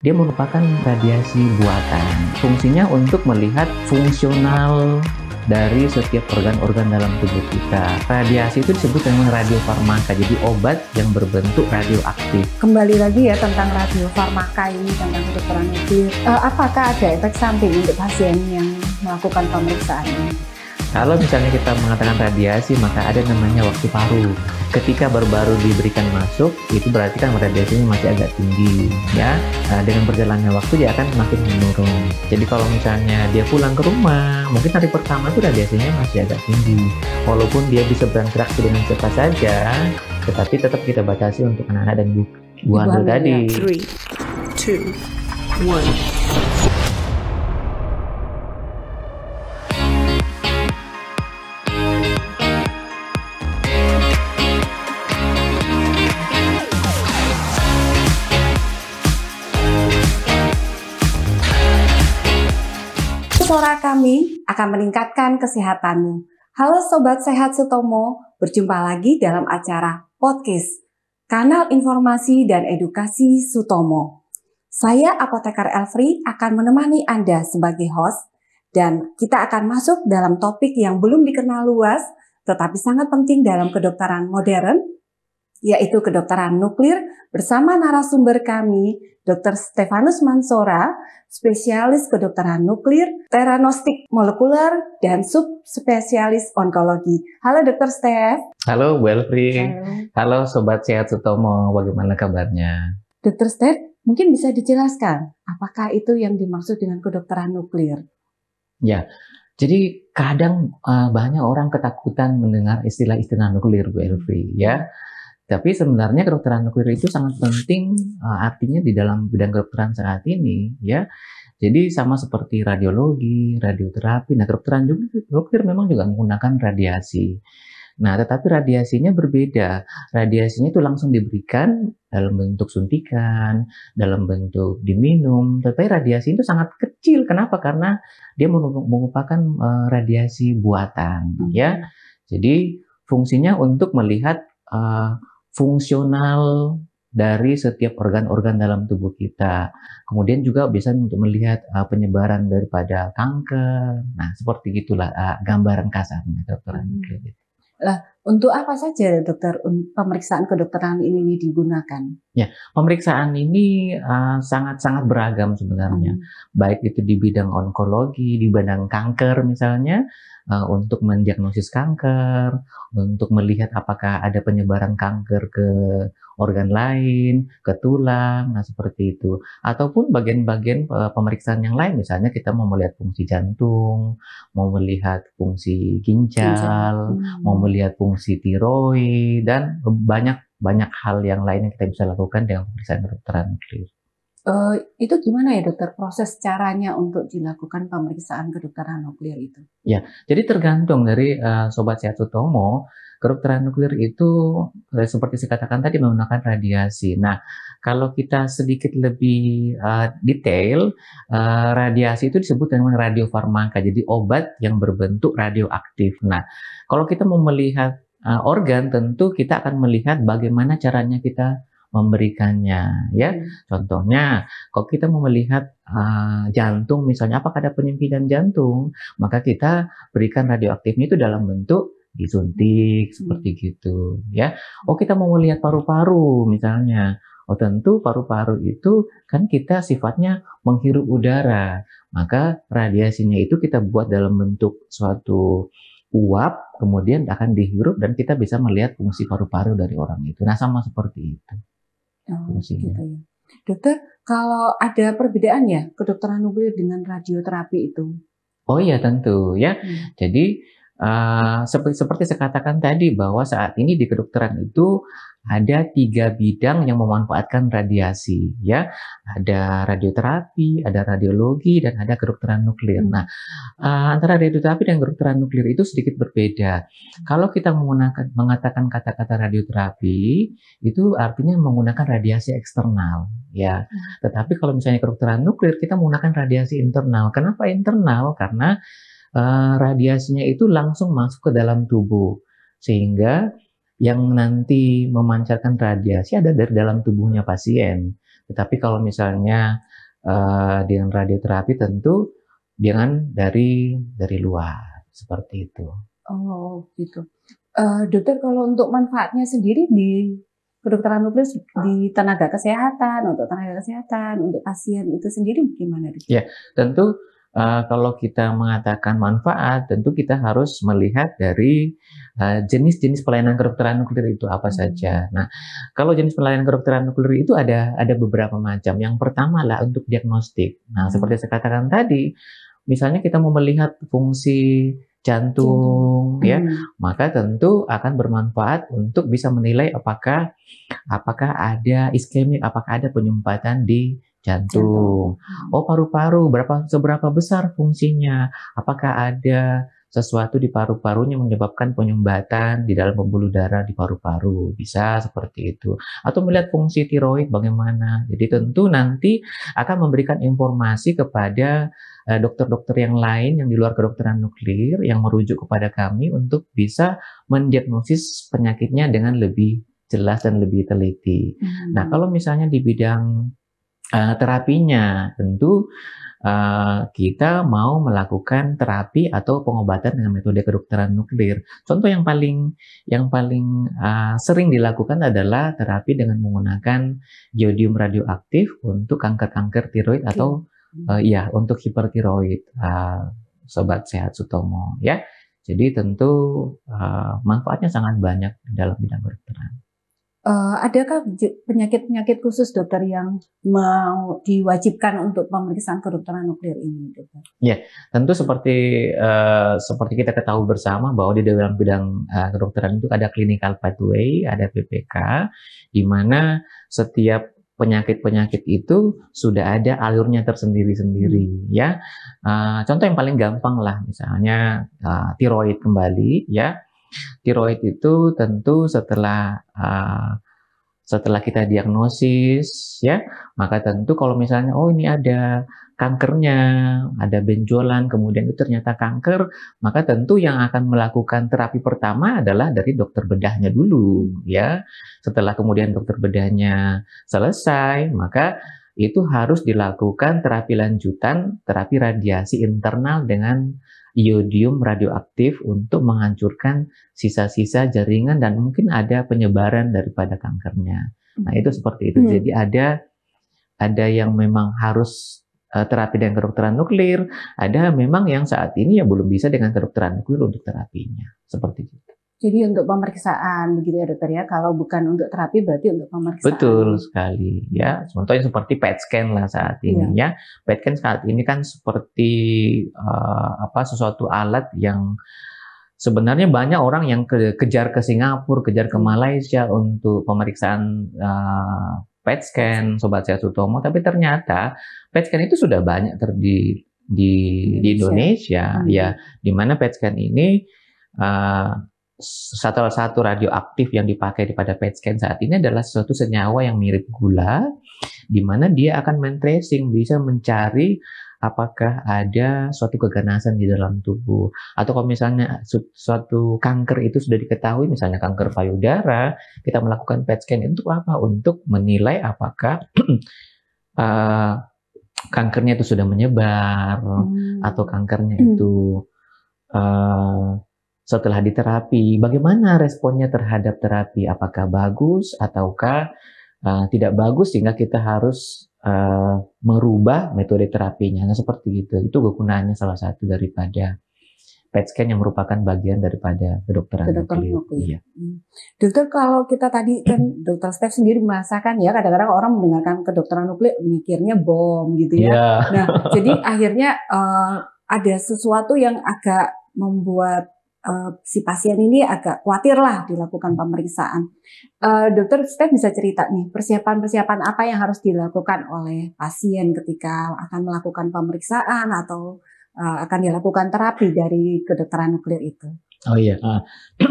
Dia merupakan radiasi buatan. Fungsinya untuk melihat fungsional dari setiap organ-organ dalam tubuh kita. Radiasi itu disebut dengan radiofarmaka, jadi obat yang berbentuk radioaktif. Kembali lagi ya tentang radiofarmaka ini, tentang kedokteran nuklir. Apakah ada efek samping untuk pasien yang melakukan pemeriksaan ini? Kalau misalnya kita mengatakan radiasi, maka ada namanya waktu paru. Ketika baru-baru diberikan masuk, itu berarti kan radiasinya masih agak tinggi, ya. Dengan berjalannya waktu dia akan semakin menurun. Jadi kalau misalnya dia pulang ke rumah, mungkin hari pertama itu radiasinya masih agak tinggi. Walaupun dia bisa berinteraksi dengan siapa saja, tetapi tetap kita batasi untuk anak-anak dan ibu hamil tadi. 3, 2, 1. Suara kami akan meningkatkan kesehatanmu. Halo Sobat Sehat Sutomo, berjumpa lagi dalam acara podcast Kanal Informasi dan Edukasi Sutomo. Saya Apotekar Elfri akan menemani Anda sebagai host dan kita akan masuk dalam topik yang belum dikenal luas tetapi sangat penting dalam kedokteran modern, yaitu kedokteran nuklir bersama narasumber kami, Dr. Stefanus Mansora, spesialis kedokteran nuklir, teranostik molekuler, dan subspesialis onkologi. Halo Dr. Stef. Halo Bu Elfri. Halo Sobat Sehat Sutomo, bagaimana kabarnya? Dr. Stef, mungkin bisa dijelaskan apakah itu yang dimaksud dengan kedokteran nuklir? Ya, jadi kadang banyak orang ketakutan mendengar istilah-istilah nuklir Bu Elfri, ya. Tapi sebenarnya kedokteran nuklir itu sangat penting, artinya di dalam bidang kedokteran saat ini, ya. Jadi sama seperti radiologi, radioterapi, nah kedokteran nuklir memang juga menggunakan radiasi. Nah, tetapi radiasinya berbeda. Radiasinya itu langsung diberikan dalam bentuk suntikan, dalam bentuk diminum. Tetapi radiasi itu sangat kecil. Kenapa? Karena dia merupakan radiasi buatan, ya. Jadi fungsinya untuk melihat fungsional dari setiap organ-organ dalam tubuh kita. Kemudian juga bisa untuk melihat penyebaran daripada kanker. Nah, seperti gitulah gambaran kasarnya kedokteran nuklir. Lah, untuk apa saja dokter pemeriksaan kedokteran ini digunakan? Ya, pemeriksaan ini sangat-sangat beragam sebenarnya. Baik itu di bidang onkologi, di bidang kanker misalnya, untuk mendiagnosis kanker, untuk melihat apakah ada penyebaran kanker ke organ lain, ke tulang, nah seperti itu. Ataupun bagian-bagian pemeriksaan yang lain, misalnya kita mau melihat fungsi jantung, mau melihat fungsi ginjal, mau melihat fungsi tiroid, dan banyak hal yang lain yang kita bisa lakukan dengan pemeriksaan kedokteran nuklir. Itu gimana ya dokter proses caranya untuk dilakukan pemeriksaan kedokteran nuklir itu? Ya, jadi tergantung dari Sobat Sehat Sutomo. Kedokteran nuklir itu seperti saya katakan tadi menggunakan radiasi. Nah, kalau kita sedikit lebih detail, radiasi itu disebut dengan radiofarmaka, jadi obat yang berbentuk radioaktif. Nah, kalau kita mau melihat organ, tentu kita akan melihat bagaimana caranya kita memberikannya, ya. Contohnya, kalau kita mau melihat jantung misalnya, apakah ada penyempitan jantung, maka kita berikan radioaktifnya itu dalam bentuk disuntik seperti gitu, ya. Oh, kita mau melihat paru-paru misalnya, oh tentu paru-paru itu kan kita sifatnya menghirup udara, maka radiasinya itu kita buat dalam bentuk suatu uap, kemudian akan dihirup dan kita bisa melihat fungsi paru-paru dari orang itu. Nah, sama seperti itu. Gitu ya. Dokter, kalau ada perbedaan ya kedokteran nuklir dengan radioterapi itu? Oh iya tentu ya. Jadi seperti saya katakan tadi bahwa saat ini di kedokteran itu ada 3 bidang yang memanfaatkan radiasi, ya. Ada radioterapi, ada radiologi, dan ada kedokteran nuklir. Nah, antara radioterapi dan kedokteran nuklir itu sedikit berbeda. Kalau kita mengatakan kata-kata radioterapi, itu artinya menggunakan radiasi eksternal, ya. Tetapi kalau misalnya kedokteran nuklir, kita menggunakan radiasi internal. Kenapa internal? Karena radiasinya itu langsung masuk ke dalam tubuh, sehingga yang nanti memancarkan radiasi ada dari dalam tubuhnya pasien. Tetapi kalau misalnya dengan radioterapi tentu jangan dari luar, seperti itu. Oh, gitu. Dokter, kalau untuk manfaatnya sendiri di kedokteran nuklir di tenaga kesehatan, untuk pasien itu sendiri gimana, Dok? Ya, tentu kalau kita mengatakan manfaat, tentu kita harus melihat dari jenis-jenis pelayanan kedokteran nuklir itu apa saja. Nah, kalau jenis pelayanan kedokteran nuklir itu ada beberapa macam. Yang pertama lah untuk diagnostik. Nah, seperti saya katakan tadi, misalnya kita mau melihat fungsi jantung, ya, maka tentu akan bermanfaat untuk bisa menilai apakah ada iskemik, apakah ada penyumbatan di jantung. Oh, paru-paru, seberapa besar fungsinya? Apakah ada sesuatu di paru-parunya menyebabkan penyumbatan di dalam pembuluh darah di paru-paru? Bisa seperti itu. Atau melihat fungsi tiroid bagaimana? Jadi tentu nanti akan memberikan informasi kepada dokter-dokter yang lain yang di luar kedokteran nuklir yang merujuk kepada kami untuk bisa mendiagnosis penyakitnya dengan lebih jelas dan lebih teliti. Nah, kalau misalnya di bidang terapinya, tentu kita mau melakukan terapi atau pengobatan dengan metode kedokteran nuklir. Contoh yang paling sering dilakukan adalah terapi dengan menggunakan iodium radioaktif untuk kanker-kanker tiroid atau ya untuk hipertiroid, Sobat Sehat Sutomo, ya. Jadi tentu manfaatnya sangat banyak dalam bidang kedokteran. Adakah penyakit-penyakit khusus, dokter, yang mau diwajibkan untuk pemeriksaan kedokteran nuklir ini, dokter? Ya, tentu seperti kita ketahui bersama bahwa di dalam bidang kedokteran itu ada clinical pathway, ada PPK, di mana setiap penyakit-penyakit itu sudah ada alurnya tersendiri-sendiri, ya. Contoh yang paling gampang lah, misalnya tiroid kembali, ya. Tiroid itu tentu setelah kita diagnosis, ya, maka tentu kalau misalnya ini ada kankernya, ada benjolan, kemudian itu ternyata kanker, maka tentu yang akan melakukan terapi pertama adalah dari dokter bedahnya dulu, ya. Setelah kemudian dokter bedahnya selesai, maka itu harus dilakukan terapi lanjutan, terapi radiasi internal dengan iodium radioaktif untuk menghancurkan sisa-sisa jaringan dan mungkin ada penyebaran daripada kankernya. Nah, itu seperti itu. Jadi ada yang memang harus terapi dengan kedokteran nuklir, ada memang yang saat ini ya belum bisa dengan kedokteran nuklir untuk terapinya. Seperti itu. Jadi untuk pemeriksaan begitu ya, dokter, ya. Kalau bukan untuk terapi berarti untuk pemeriksaan. Betul sekali, ya. Contohnya seperti PET scan lah saat ini, ya. PET scan saat ini kan seperti sesuatu alat yang sebenarnya banyak orang yang kejar ke Singapura, kejar ke Malaysia untuk pemeriksaan PET scan, Sobat Sehat Sutomo, tapi ternyata PET scan itu sudah banyak di Indonesia, ya, di mana PET scan ini salah satu radioaktif yang dipakai pada PET scan saat ini adalah suatu senyawa yang mirip gula, di mana dia akan men-tracing, bisa mencari apakah ada suatu keganasan di dalam tubuh. Atau kalau misalnya suatu kanker itu sudah diketahui, misalnya kanker payudara, kita melakukan PET scan untuk apa? Untuk menilai apakah kankernya itu sudah menyebar, atau kankernya itu setelah diterapi, bagaimana responnya terhadap terapi? Apakah bagus ataukah tidak bagus sehingga kita harus merubah metode terapinya? Nah, seperti itu. Itu kegunaannya salah satu daripada PET scan yang merupakan bagian daripada kedokteran nuklir. Iya. Dokter, kalau kita tadi kan Dokter Steph sendiri merasakan, ya, kadang-kadang orang mendengarkan kedokteran nuklir mikirnya bom gitu, ya. Yeah. Nah, jadi akhirnya ada sesuatu yang agak membuat si pasien ini agak khawatir lah dilakukan pemeriksaan. Dokter Steph bisa cerita nih, persiapan-persiapan apa yang harus dilakukan oleh pasien ketika akan melakukan pemeriksaan atau akan dilakukan terapi dari kedokteran nuklir itu? Oh iya,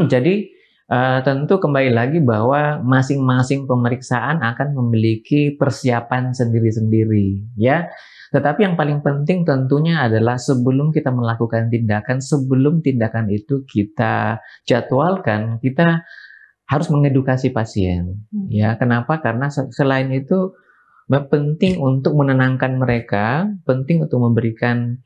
jadi tentu kembali lagi bahwa masing-masing pemeriksaan akan memiliki persiapan sendiri-sendiri, ya. Tetapi yang paling penting tentunya adalah sebelum kita melakukan tindakan, sebelum tindakan itu kita jadwalkan, kita harus mengedukasi pasien. Ya, kenapa? Karena selain itu penting untuk menenangkan mereka, penting untuk memberikan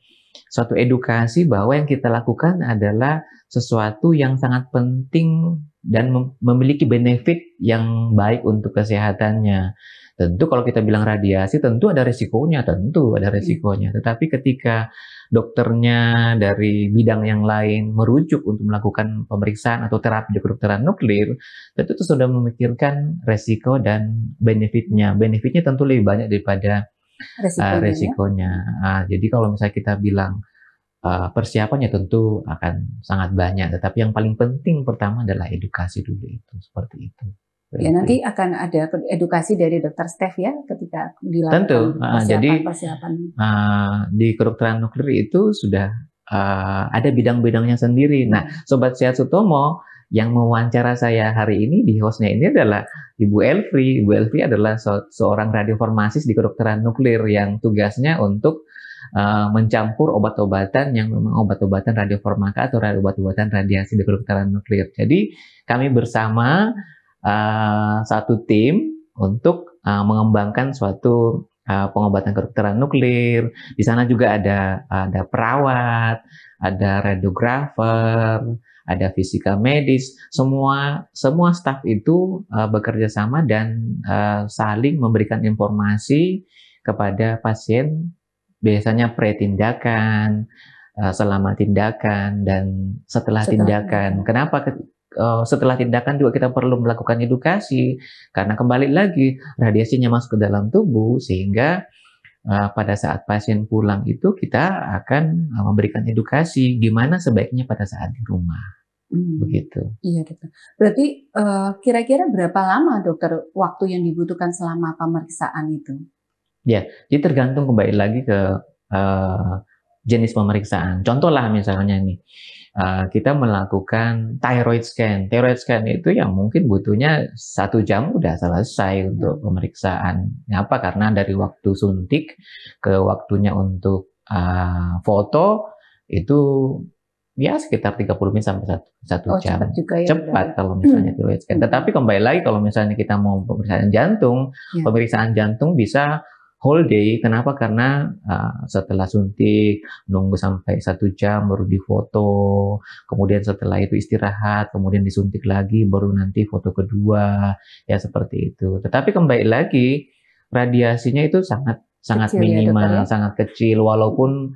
suatu edukasi bahwa yang kita lakukan adalah sesuatu yang sangat penting dan memiliki benefit yang baik untuk kesehatannya. Tentu kalau kita bilang radiasi, tentu ada risikonya, Tetapi ketika dokternya dari bidang yang lain merujuk untuk melakukan pemeriksaan atau terapi di kedokteran nuklir, tentu itu sudah memikirkan resiko dan benefitnya. Benefitnya tentu lebih banyak daripada resikonya. Jadi kalau misalnya kita bilang persiapannya tentu akan sangat banyak, tetapi yang paling penting pertama adalah edukasi dulu itu, seperti itu. Ya, nanti akan ada edukasi dari Dr. Steph ya ketika Tentu, dilakukan jadi persiapan. Di kedokteran nuklir itu sudah ada bidang-bidangnya sendiri. Nah, Sobat Sehat Sutomo, yang mewawancara saya hari ini di hostnya ini adalah Ibu Elfri. Ibu Elfri adalah seorang radiofarmasis di kedokteran nuklir yang tugasnya untuk mencampur obat-obatan yang memang obat-obatan radiofarmaka atau obat-obatan radiasi di kedokteran nuklir. Jadi kami bersama satu tim untuk mengembangkan suatu pengobatan kedokteran nuklir. Di sana juga ada perawat, ada radiografer, ada fisika medis. Semua staf itu bekerja sama dan saling memberikan informasi kepada pasien, biasanya pre-tindakan, selama tindakan, dan setelah tindakan. Kenapa setelah tindakan juga kita perlu melakukan edukasi? Karena kembali lagi, radiasinya masuk ke dalam tubuh, sehingga pada saat pasien pulang itu kita akan memberikan edukasi gimana sebaiknya pada saat di rumah. Begitu. Iya, dokter. Berarti kira-kira berapa lama, dokter, waktu yang dibutuhkan selama pemeriksaan itu? Ya, jadi tergantung kembali lagi ke jenis pemeriksaan. Contoh lah misalnya nih, kita melakukan thyroid scan. Thyroid scan itu yang mungkin butuhnya 1 jam udah selesai untuk pemeriksaan. Apa? Karena dari waktu suntik ke waktunya untuk foto itu ya sekitar 30 menit sampai 1 jam. Cepat juga ya. Cepat kalau misalnya thyroid scan. Tetapi kembali lagi kalau misalnya kita mau pemeriksaan jantung bisa whole day. Kenapa? Karena setelah suntik nunggu sampai 1 jam baru difoto, kemudian setelah itu istirahat, kemudian disuntik lagi, baru nanti foto kedua, ya seperti itu. Tetapi kembali lagi radiasinya itu sangat kecil, minimal, ya, sangat kecil, walaupun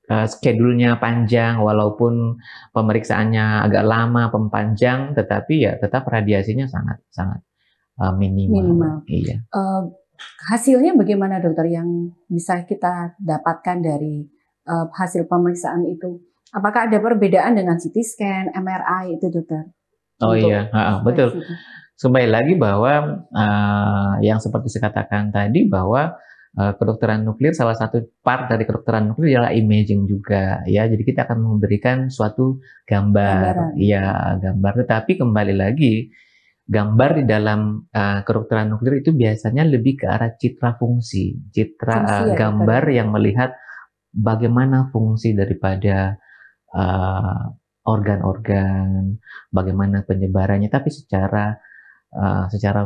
schedule-nya panjang, walaupun pemeriksaannya agak lama, panjang, tetapi ya tetap radiasinya sangat minimal. Iya. Hasilnya bagaimana, dokter, yang bisa kita dapatkan dari hasil pemeriksaan itu? Apakah ada perbedaan dengan CT scan, MRI itu, dokter? Iya, betul. Kembali lagi bahwa yang seperti saya katakan tadi, bahwa kedokteran nuklir, salah satu part dari kedokteran nuklir adalah imaging juga, ya. Jadi kita akan memberikan suatu gambar. Tetapi kembali lagi, gambar di dalam kedokteran nuklir itu biasanya lebih ke arah citra fungsi, gambar yang melihat bagaimana fungsi daripada organ-organ, bagaimana penyebarannya, tapi secara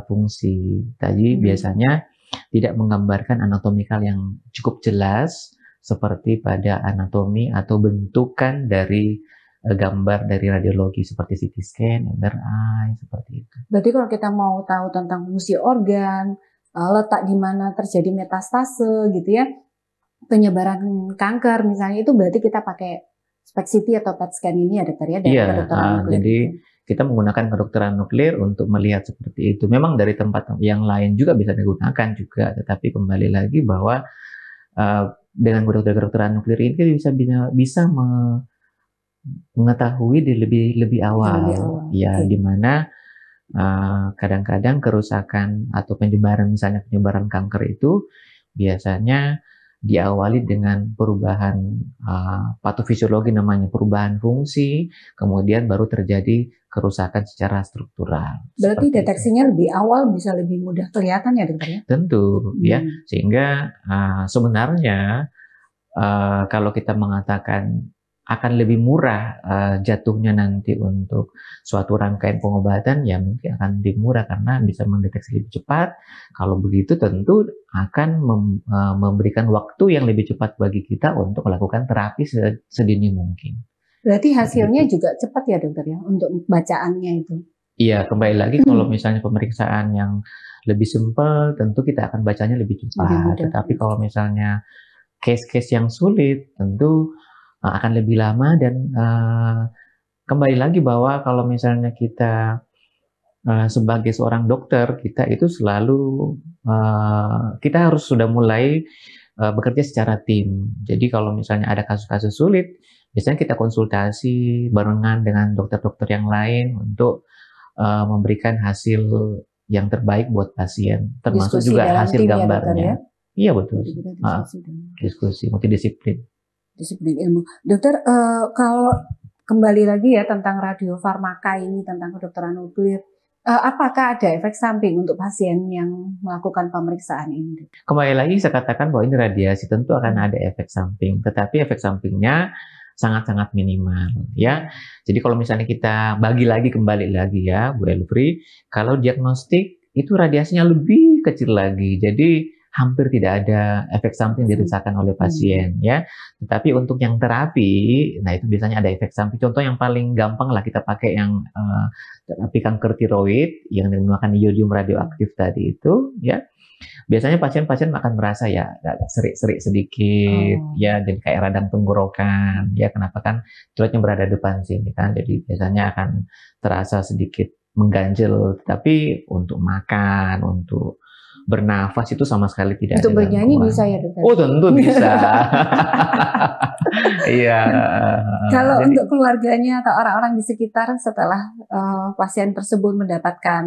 fungsi. Tadi biasanya tidak menggambarkan anatomikal yang cukup jelas seperti pada anatomi atau bentukan dari gambar dari radiologi seperti CT scan, MRI, seperti itu. Berarti kalau kita mau tahu tentang fungsi organ, letak di mana terjadi metastase gitu ya, penyebaran kanker misalnya, itu berarti kita pakai SPECT CT atau PET scan ini ya, dokter ya, dari kedokteran nuklir. Jadi kita menggunakan kedokteran nuklir untuk melihat seperti itu. Memang dari tempat yang lain juga bisa digunakan juga, tetapi kembali lagi bahwa dengan kedokteran nuklir ini bisa mengetahui di lebih awal. Ya, di mana kadang-kadang kerusakan atau penyebaran, misalnya penyebaran kanker itu biasanya diawali dengan perubahan patofisiologi, namanya perubahan fungsi, kemudian baru terjadi kerusakan secara struktural. Berarti deteksinya lebih awal, bisa lebih mudah kelihatan ya, dokter ya? Tentu, ya. Sehingga sebenarnya kalau kita mengatakan akan lebih murah jatuhnya nanti untuk suatu rangkaian pengobatan, ya mungkin akan lebih murah karena bisa mendeteksi lebih cepat. Kalau begitu tentu akan memberikan waktu yang lebih cepat bagi kita untuk melakukan terapi sedini mungkin. Berarti hasilnya Begitu. juga cepat ya dokter ya untuk bacaannya itu. Iya, kembali lagi kalau misalnya pemeriksaan yang lebih simpel, tentu kita akan bacanya lebih Lebih cepat. mudah. Tetapi kalau misalnya case-case yang sulit, tentu akan lebih lama dan kembali lagi bahwa kalau misalnya kita sebagai seorang dokter, kita itu selalu kita harus sudah mulai bekerja secara tim. Jadi kalau misalnya ada kasus-kasus sulit, biasanya kita konsultasi barengan dengan dokter-dokter yang lain untuk memberikan hasil yang terbaik buat pasien, termasuk Diskusi juga dalam hasil tim ya dokter ya. gambarnya. Iya betul. Jadi kita Ah, diskusi dalam diskusi multidisiplin. disiplin ilmu. Dokter, kalau kembali lagi ya tentang radiofarmaka ini, tentang kedokteran nuklir, apakah ada efek samping untuk pasien yang melakukan pemeriksaan ini? Kembali lagi saya katakan bahwa ini radiasi, tentu akan ada efek samping, tetapi efek sampingnya sangat-sangat minimal ya. Jadi kalau misalnya kita kembali lagi ya Bu Elfri, kalau diagnostik itu radiasinya lebih kecil lagi. Jadi hampir tidak ada efek samping dirasakan oleh pasien ya. Tetapi untuk yang terapi, nah itu biasanya ada efek samping. Contoh yang paling gampang lah kita pakai yang terapi kanker tiroid yang menggunakan iodium radioaktif tadi itu ya. Biasanya pasien-pasien akan merasa ya agak serik-serik sedikit, ya jadi kayak radang tenggorokan, ya kenapa kan tiroidnya berada depan sini kan, jadi biasanya akan terasa sedikit mengganjel, tapi untuk makan, untuk bernafas itu sama sekali tidak Untuk ada bernyanyi gangguan. bisa ya dokter? Oh tentu bisa. Iya. Kalau Jadi, untuk keluarganya atau orang-orang di sekitar setelah pasien tersebut mendapatkan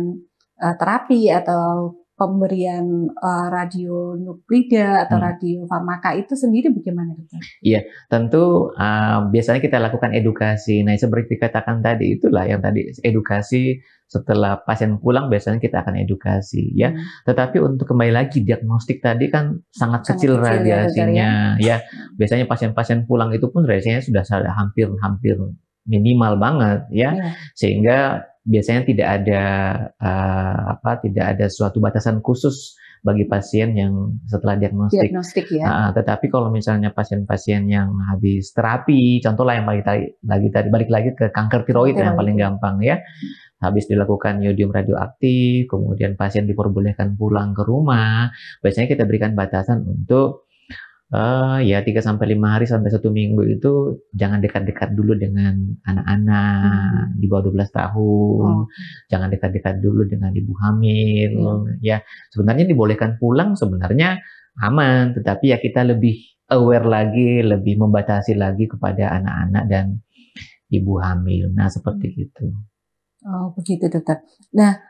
terapi atau pemberian radionuklida atau radiofarmaka itu sendiri bagaimana dokter? Iya, tentu biasanya kita lakukan edukasi. Nah, seperti dikatakan tadi, itulah yang tadi edukasi setelah pasien pulang biasanya kita akan edukasi ya. Tetapi untuk kembali lagi diagnostik tadi kan sangat kecil kecil ya, radiasinya ya. Biasanya pasien-pasien pulang itu pun radiasinya sudah hampir minimal banget ya. Sehingga biasanya tidak ada suatu batasan khusus bagi pasien yang setelah diagnostik. Ya. Tetapi kalau misalnya pasien-pasien yang habis terapi, contohlah yang balik lagi ke kanker tiroid yang paling gampang ya. Habis dilakukan iodium radioaktif, kemudian pasien diperbolehkan pulang ke rumah. Biasanya kita berikan batasan untuk 3-5 hari sampai 1 minggu itu jangan dekat-dekat dulu dengan anak-anak di bawah 12 tahun. Jangan dekat-dekat dulu dengan ibu hamil. Ya, sebenarnya dibolehkan pulang sebenarnya aman, tetapi ya kita lebih aware lagi, lebih membatasi lagi kepada anak-anak dan ibu hamil. Nah, seperti itu. Oh, begitu dokter. Nah,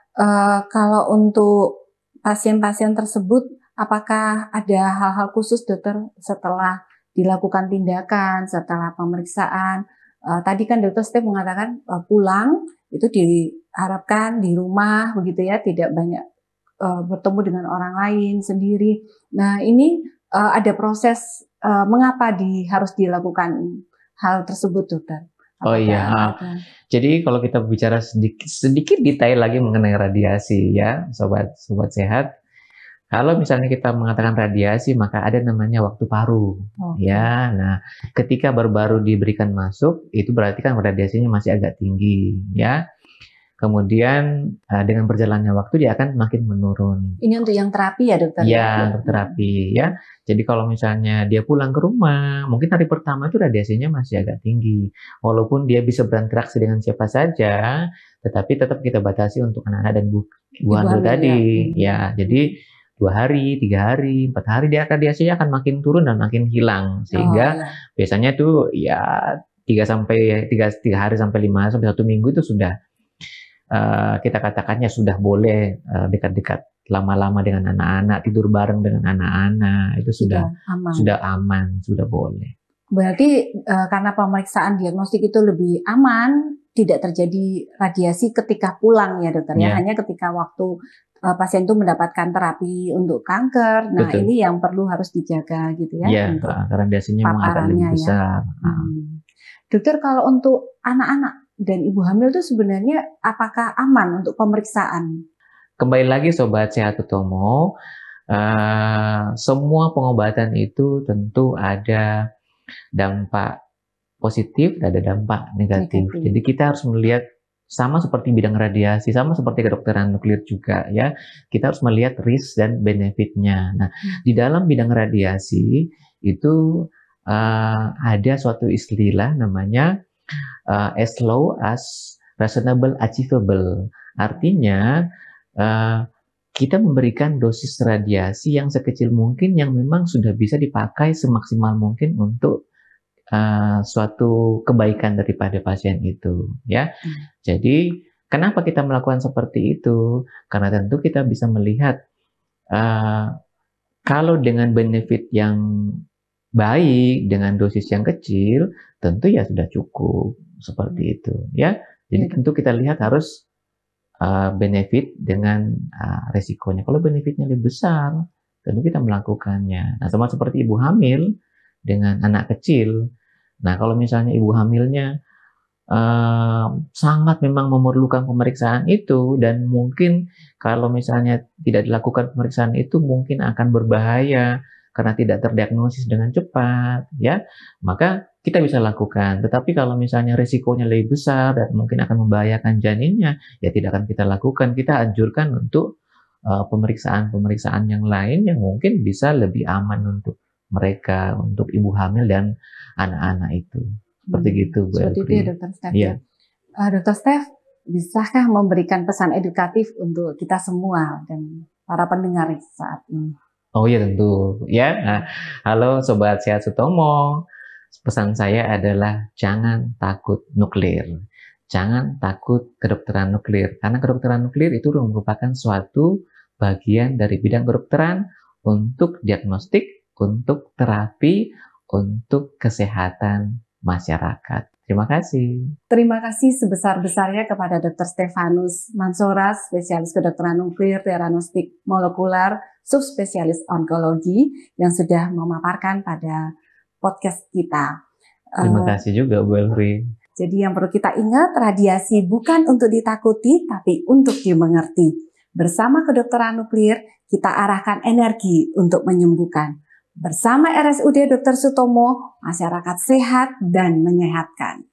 kalau untuk pasien-pasien tersebut, apakah ada hal-hal khusus dokter setelah dilakukan tindakan, setelah pemeriksaan? Tadi kan dokter Steve mengatakan pulang itu diharapkan di rumah begitu ya, tidak banyak bertemu dengan orang lain sendiri. Nah, ini ada proses mengapa harus dilakukan hal tersebut dokter? Jadi kalau kita bicara sedikit detail lagi mengenai radiasi ya, sobat sehat. Kalau misalnya kita mengatakan radiasi, maka ada namanya waktu paru. Ya, nah ketika baru-baru diberikan masuk, itu berarti kan radiasinya masih agak tinggi ya. Kemudian dengan berjalannya waktu dia akan makin menurun. Ini untuk yang terapi ya dokter? Ya, untuk terapi ya. Jadi kalau misalnya dia pulang ke rumah, mungkin hari pertama itu radiasinya masih agak tinggi. Walaupun dia bisa berinteraksi dengan siapa saja, tetapi tetap kita batasi untuk anak-anak dan ibu hamil tadi. Ya, jadi 2 hari, 3 hari, 4 hari dia radiasinya akan makin turun dan makin hilang. Sehingga biasanya tuh ya 3 hari sampai 5 hari sampai 1 minggu itu sudah kita katakannya sudah boleh dekat-dekat lama-lama dengan anak-anak, tidur bareng dengan anak-anak, itu sudah aman, sudah boleh. Berarti karena pemeriksaan diagnostik itu lebih aman, tidak terjadi radiasi ketika pulang ya dokter ya, hanya ketika waktu pasien itu mendapatkan terapi untuk kanker. Nah, ini yang perlu harus dijaga gitu ya. Iya, radiasinya memang agak lebih besar. Dokter, kalau untuk anak-anak dan ibu hamil itu sebenarnya apakah aman untuk pemeriksaan? Kembali lagi Sobat Sehat Utomo, semua pengobatan itu tentu ada dampak positif dan ada dampak negatif. Jadi kita harus melihat sama seperti bidang radiasi, sama seperti kedokteran nuklir juga ya. Kita harus melihat risk dan benefitnya. Nah, di dalam bidang radiasi itu ada suatu istilah namanya as low as reasonable achievable. Artinya kita memberikan dosis radiasi yang sekecil mungkin yang memang sudah bisa dipakai semaksimal mungkin untuk suatu kebaikan daripada pasien itu, ya. Jadi kenapa kita melakukan seperti itu? Karena tentu kita bisa melihat kalau dengan benefit yang baik dengan dosis yang kecil, tentu ya sudah cukup seperti itu, ya. Jadi tentu kita lihat harus benefit dengan resikonya. Kalau benefitnya lebih besar, tentu kita melakukannya. Nah, sama seperti ibu hamil dengan anak kecil. Nah, kalau misalnya ibu hamilnya sangat memang memerlukan pemeriksaan itu dan mungkin kalau misalnya tidak dilakukan pemeriksaan itu mungkin akan berbahaya karena tidak terdiagnosis dengan cepat, ya, maka kita bisa lakukan. Tetapi kalau misalnya risikonya lebih besar dan mungkin akan membahayakan janinnya, ya tidak akan kita lakukan. Kita anjurkan untuk pemeriksaan-pemeriksaan yang lain yang mungkin bisa lebih aman untuk mereka, untuk ibu hamil dan anak-anak itu. Seperti gitu, Bu Seperti Elfri. itu ya, Dokter Steph. Iya. Dokter Steph, bisakah memberikan pesan edukatif untuk kita semua dan para pendengar saat ini? Oh iya tentu, ya. Nah, halo Sobat Sehat Sutomo. Pesan saya adalah jangan takut nuklir. Jangan takut kedokteran nuklir. Karena kedokteran nuklir itu merupakan suatu bagian dari bidang kedokteran untuk diagnostik, untuk terapi, untuk kesehatan masyarakat. Terima kasih. Terima kasih sebesar-besarnya kepada Dr. Stefanus Mansora, spesialis kedokteran nuklir, diagnostik molekular, subspesialis onkologi yang sudah memaparkan pada podcast kita. Terima kasih juga Bu Elfri. Jadi yang perlu kita ingat, radiasi bukan untuk ditakuti, tapi untuk dimengerti. Bersama kedokteran nuklir, kita arahkan energi untuk menyembuhkan. Bersama RSUD Dr. Sutomo, masyarakat sehat dan menyehatkan.